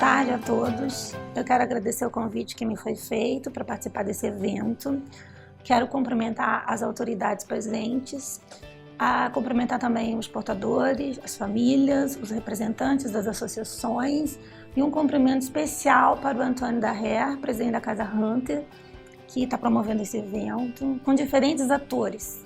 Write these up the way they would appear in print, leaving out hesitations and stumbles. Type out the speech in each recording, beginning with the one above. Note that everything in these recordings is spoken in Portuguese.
tarde a todos. Eu quero agradecer o convite que me foi feito para participar desse evento. Quero cumprimentar as autoridades presentes, cumprimentar também os portadores, as famílias, os representantes das associações e um cumprimento especial para o Antônio Daher, presidente da Casa Hunter, que está promovendo esse evento, com diferentes atores.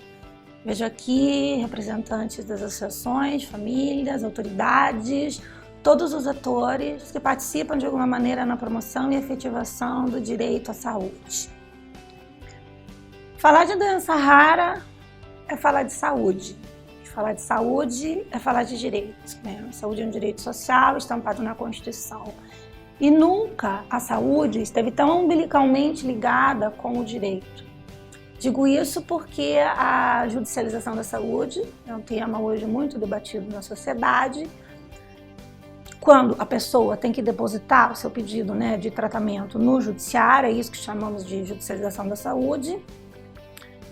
Vejo aqui representantes das associações, famílias, autoridades, todos os atores que participam de alguma maneira na promoção e efetivação do direito à saúde. Falar de doença rara é falar de saúde. Falar de saúde é falar de direitos, né? A saúde é um direito social estampado na Constituição. E nunca a saúde esteve tão umbilicalmente ligada com o direito. Digo isso porque a judicialização da saúde é um tema hoje muito debatido na sociedade. Quando a pessoa tem que depositar o seu pedido, né, de tratamento no judiciário, é isso que chamamos de judicialização da saúde,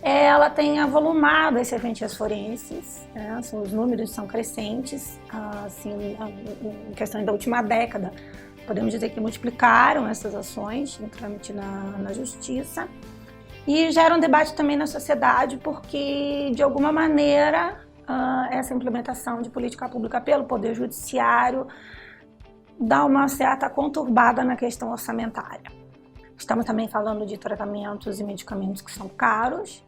ela tem avolumado as serventias forenses, né, os números são crescentes, assim, em questões da última década, podemos dizer que multiplicaram essas ações no trâmite na justiça e gera um debate também na sociedade porque, de alguma maneira, essa implementação de política pública pelo Poder Judiciário dá uma certa conturbada na questão orçamentária. Estamos também falando de tratamentos e medicamentos que são caros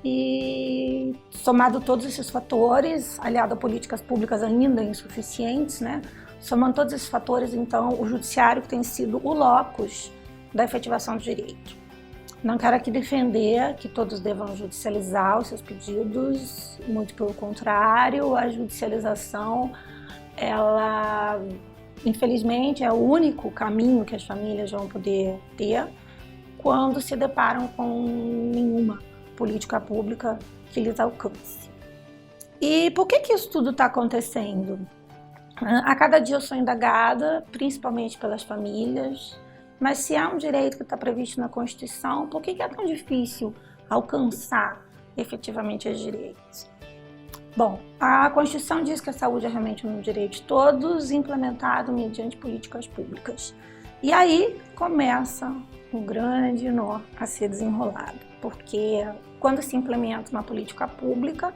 e, somado todos esses fatores, aliado a políticas públicas ainda insuficientes, né? Somando todos esses fatores, então, o judiciário tem sido o locus da efetivação do direito. Não quero aqui defender que todos devam judicializar os seus pedidos, muito pelo contrário, a judicialização, ela, infelizmente, é o único caminho que as famílias vão poder ter quando se deparam com nenhuma política pública que lhes alcance. E por que isso tudo está acontecendo? A cada dia eu sou indagada, principalmente pelas famílias, mas se há um direito que está previsto na Constituição, por que é tão difícil alcançar efetivamente os direitos? Bom, a Constituição diz que a saúde é realmente um direito de todos, implementado mediante políticas públicas. E aí começa um grande nó a ser desenrolado, porque quando se implementa uma política pública,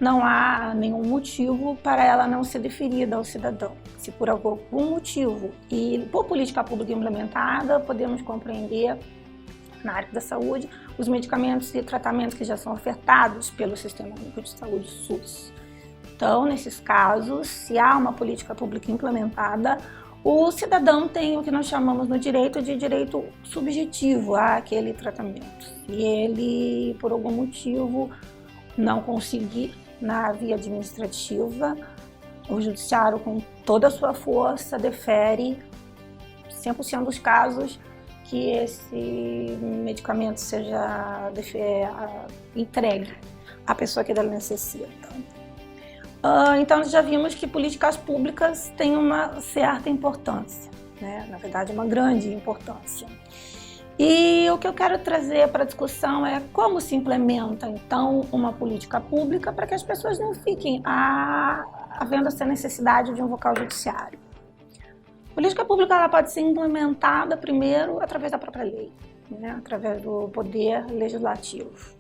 não há nenhum motivo para ela não ser deferida ao cidadão. Se por algum motivo e por política pública implementada, podemos compreender na área da saúde os medicamentos e tratamentos que já são ofertados pelo Sistema Único de Saúde SUS. Então, nesses casos, se há uma política pública implementada, o cidadão tem o que nós chamamos no direito de direito subjetivo àquele tratamento. Se ele, por algum motivo, não conseguir na via administrativa, o judiciário, com toda a sua força, defere 100% dos casos que esse medicamento seja entregue à pessoa que dele necessita. Então, já vimos que políticas públicas têm uma certa importância, né? Na verdade, uma grande importância. E o que eu quero trazer para a discussão é como se implementa, então, uma política pública para que as pessoas não fiquem havendo essa necessidade de invocar o judiciário. A política pública ela pode ser implementada primeiro através da própria lei, né? Através do poder legislativo.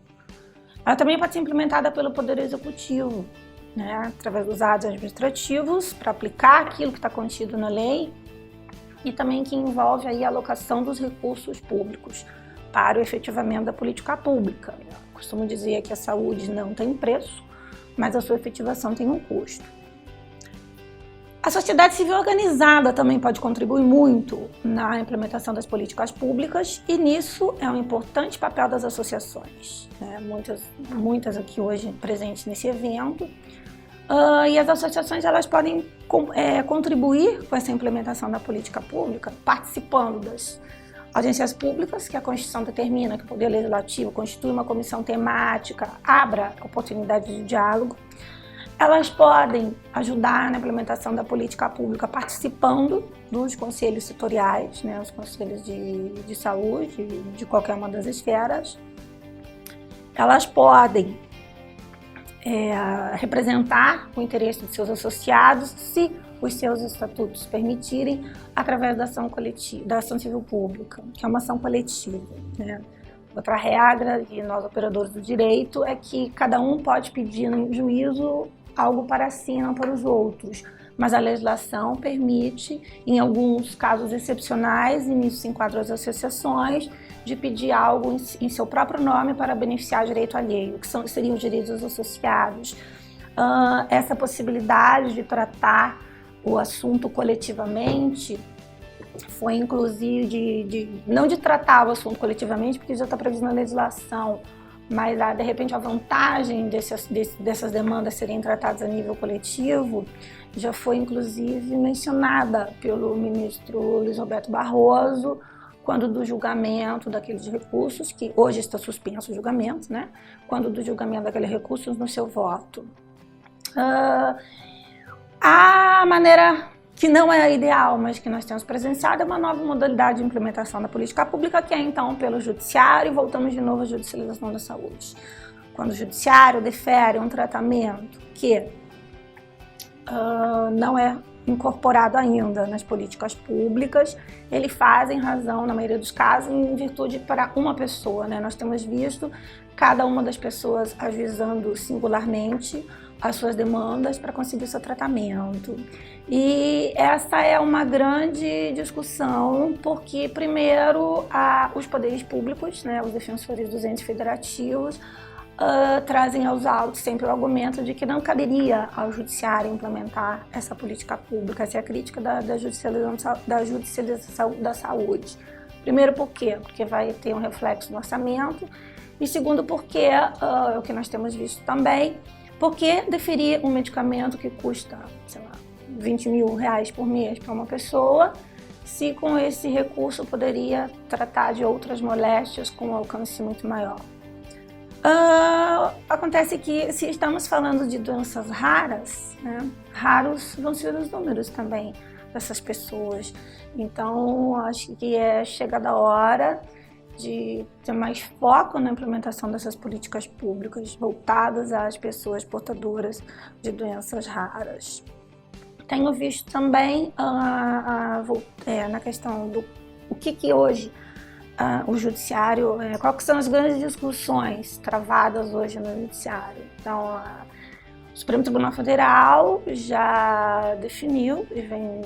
Ela também pode ser implementada pelo poder executivo, né? Através dos atos administrativos para aplicar aquilo que está contido na lei, e também que envolve aí a alocação dos recursos públicos para o efetivamento da política pública. Eu costumo dizer que a saúde não tem preço, mas a sua efetivação tem um custo. A sociedade civil organizada também pode contribuir muito na implementação das políticas públicas e nisso é um importante papel das associações, né? Muitas aqui hoje presentes nesse evento. E as associações elas podem contribuir com essa implementação da política pública, participando das audiências públicas, que a Constituição determina que o Poder Legislativo constitui uma comissão temática, abra oportunidade de diálogo. Elas podem ajudar na implementação da política pública participando dos conselhos setoriais, né, os conselhos de saúde, de qualquer uma das esferas. Elas podem representar o interesse de seus associados, se os seus estatutos permitirem, através da ação coletiva, da ação civil pública, que é uma ação coletiva, né? Outra regra, e nós operadores do direito, é que cada um pode pedir no juízo algo para si, não para os outros. Mas a legislação permite, em alguns casos excepcionais, e nisso se enquadram as associações, de pedir algo em seu próprio nome para beneficiar direito alheio, que seriam os direitos dos associados. Essa possibilidade de tratar o assunto coletivamente foi, inclusive, não de tratar o assunto coletivamente, porque já está previsto na legislação, mas, de repente, a vantagem dessas demandas serem tratadas a nível coletivo já foi, inclusive, mencionada pelo ministro Luiz Roberto Barroso, quando do julgamento daqueles recursos, que hoje está suspenso o julgamento, né? Quando do julgamento daqueles recursos no seu voto. A maneira que não é a ideal, mas que nós temos presenciado, é uma nova modalidade de implementação da política pública, que é então pelo judiciário, e voltamos de novo à judicialização da saúde. Quando o judiciário defere um tratamento que não é incorporado ainda nas políticas públicas, ele faz em razão, na maioria dos casos, em virtude para uma pessoa, né? Nós temos visto cada uma das pessoas ajuizando singularmente as suas demandas para conseguir seu tratamento. E essa é uma grande discussão, porque, primeiro, os poderes públicos, né, os defensores dos entes federativos, trazem aos autos sempre o argumento de que não caberia ao judiciário implementar essa política pública. Essa é a crítica da judicialização da saúde. Primeiro, por quê? Porque vai ter um reflexo no orçamento. E segundo, porque é o que nós temos visto também, porque deferir um medicamento que custa, sei lá, R$20 mil por mês para uma pessoa, se com esse recurso poderia tratar de outras moléstias com um alcance muito maior. Acontece que, se estamos falando de doenças raras, né, raros vão ser os números também dessas pessoas. Então, acho que é chegada a hora de ter mais foco na implementação dessas políticas públicas voltadas às pessoas portadoras de doenças raras. Tenho visto também na questão do o que hoje o judiciário, quais são as grandes discussões travadas hoje no judiciário. Então, o Supremo Tribunal Federal já definiu e vem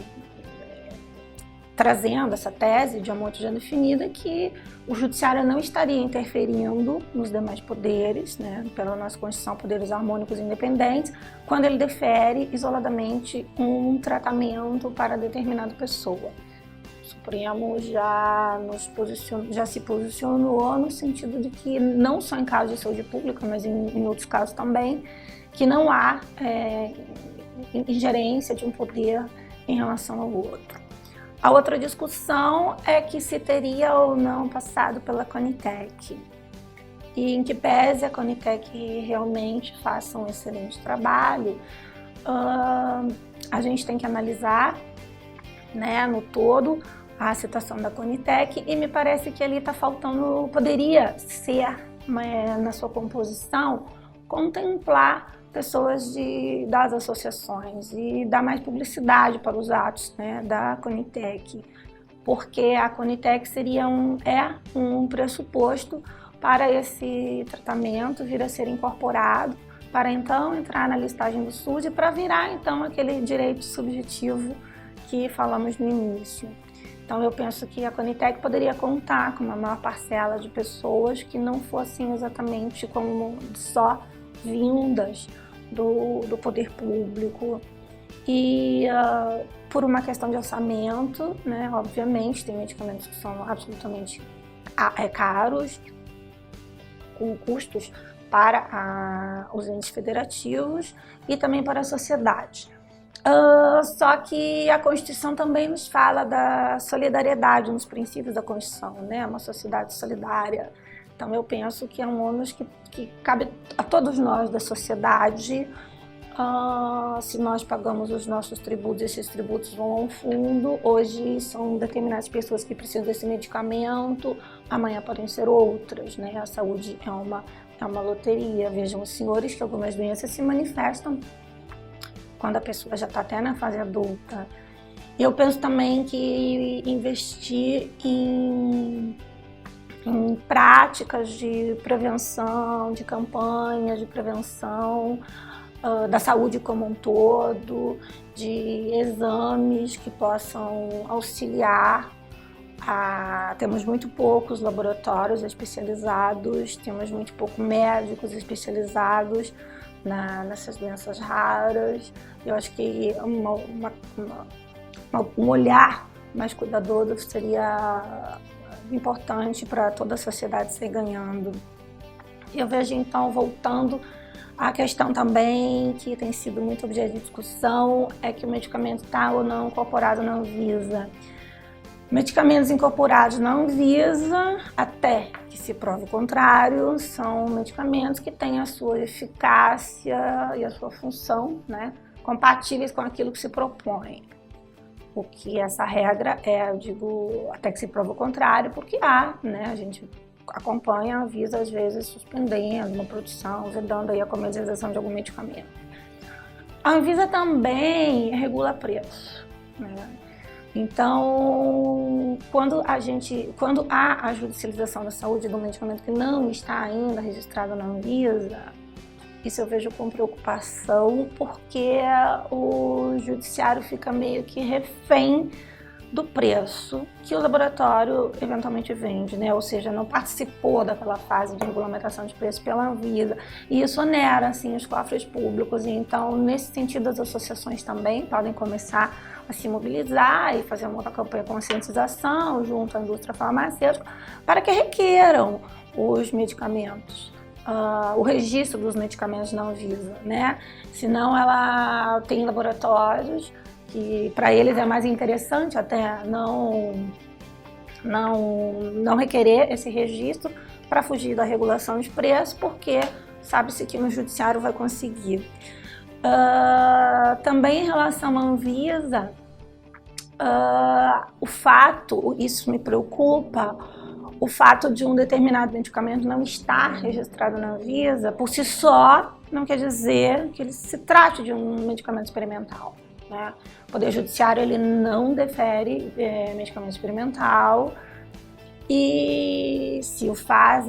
trazendo essa tese de uma modo já definida, que o judiciário não estaria interferindo nos demais poderes, né, pela nossa Constituição, poderes harmônicos e independentes, quando ele defere isoladamente um tratamento para determinada pessoa. O Supremo já se posicionou no sentido de que, não só em casos de saúde pública, mas em outros casos também, que não há ingerência de um poder em relação ao outro. A outra discussão é que se teria ou não passado pela Conitec, e em que pese a Conitec realmente faça um excelente trabalho, a gente tem que analisar, né, no todo a situação da Conitec, e me parece que ali está faltando, poderia ser, na sua composição, contemplar pessoas das associações e dar mais publicidade para os atos, né, da Conitec, porque a Conitec seria um pressuposto para esse tratamento vir a ser incorporado, para então entrar na listagem do SUS e para virar então aquele direito subjetivo que falamos no início. Então eu penso que a Conitec poderia contar com uma maior parcela de pessoas que não fossem exatamente como só vindas do poder público, e por uma questão de orçamento, né, obviamente, tem medicamentos que são absolutamente caros, com custos para os entes federativos e também para a sociedade. Só que a Constituição também nos fala da solidariedade, nos princípios da Constituição, né, uma sociedade solidária. Então eu penso que é um ônus que cabe a todos nós da sociedade. Se nós pagamos os nossos tributos, esses tributos vão ao fundo. Hoje são determinadas pessoas que precisam desse medicamento, amanhã podem ser outras, né? A saúde é uma é uma loteria. Vejam os senhores que algumas doenças se manifestam quando a pessoa já está até na fase adulta. Eu penso também que investir em práticas de prevenção, de campanhas de prevenção da saúde como um todo, de exames que possam auxiliar. Temos muito poucos laboratórios especializados, temos muito poucos médicos especializados nessas doenças raras. Eu acho que um olhar mais cuidadoso seria importante para toda a sociedade sair ganhando. Eu vejo, então, voltando à questão também que tem sido muito objeto de discussão, é que o medicamento está ou não incorporado na Anvisa. Medicamentos incorporados na Anvisa, até que se prove o contrário, são medicamentos que têm a sua eficácia e a sua função, né, compatíveis com aquilo que se propõe. O que essa regra é, eu digo, até que se prove o contrário, porque a gente acompanha a Anvisa, às vezes, suspendendo uma produção, vedando aí a comercialização de algum medicamento. A Anvisa também regula preço, né? Então, quando há a judicialização da saúde do medicamento que não está ainda registrado na Anvisa, isso eu vejo com preocupação, porque o judiciário fica meio que refém do preço que o laboratório eventualmente vende, né? Ou seja, não participou daquela fase de regulamentação de preço pela Anvisa, e isso onera, assim, os cofres públicos. E então, nesse sentido, as associações também podem começar a se mobilizar e fazer uma campanha de conscientização junto à indústria farmacêutica para que requeram os medicamentos, o registro dos medicamentos na Anvisa, né? Senão ela tem laboratórios que para eles é mais interessante até não requerer esse registro para fugir da regulação de preço, porque sabe-se que no judiciário vai conseguir. Também em relação à Anvisa, o fato, isso me preocupa, o fato de um determinado medicamento não estar registrado na Anvisa, por si só, não quer dizer que ele se trate de um medicamento experimental, né? O Poder Judiciário, ele não defere medicamento experimental, e se o faz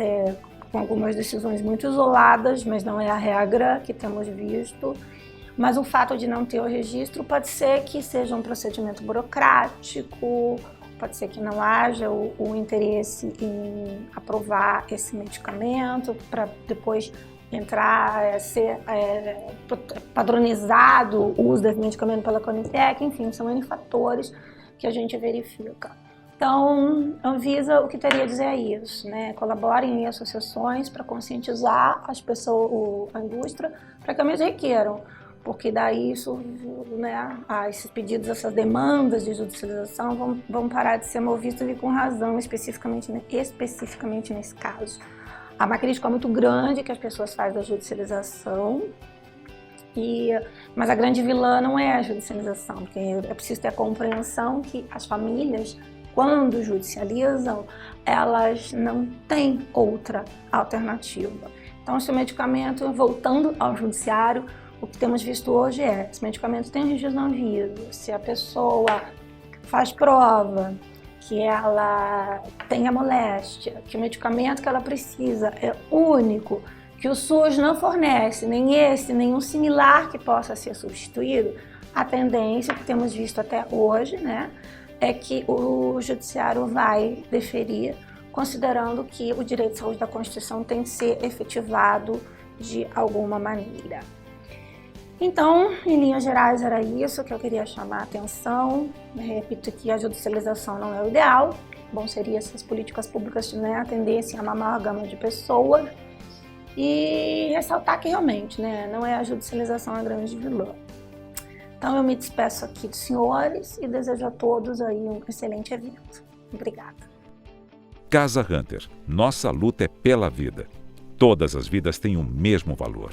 com algumas decisões muito isoladas, mas não é a regra que temos visto. Mas o fato de não ter o registro pode ser que seja um procedimento burocrático, pode ser que não haja o interesse em aprovar esse medicamento para depois ser padronizado o uso desse medicamento pela Conitec. Enfim, são N fatores que a gente verifica. Então, a Anvisa, o que teria a dizer é isso, né? Colaborem em associações para conscientizar as pessoas, a indústria, para que elas requeram, porque daí isso, né, esses pedidos, essas demandas de judicialização vão parar de ser movidos, e com razão, especificamente nesse caso. Há uma crítica muito grande que as pessoas fazem da judicialização, mas a grande vilã não é a judicialização, porque é preciso ter a compreensão que as famílias, quando judicializam, elas não têm outra alternativa. Então, se o medicamento, voltando ao judiciário, o que temos visto hoje esse medicamento tem um registro na Anvisa. Se a pessoa faz prova que ela tem a moléstia, que o medicamento que ela precisa é único, que o SUS não fornece nenhum similar que possa ser substituído, a tendência que temos visto até hoje, né, é que o judiciário vai deferir, considerando que o direito de saúde da Constituição tem que ser efetivado de alguma maneira. Então, em linhas gerais, era isso que eu queria chamar a atenção. Repito que a judicialização não é o ideal. Bom seria se as políticas públicas, né, atendessem a uma maior gama de pessoas. E ressaltar que realmente, né, não é a judicialização a grande vilã. Então, eu me despeço aqui dos senhores e desejo a todos aí um excelente evento. Obrigada. Casa Hunter. Nossa luta é pela vida. Todas as vidas têm o mesmo valor.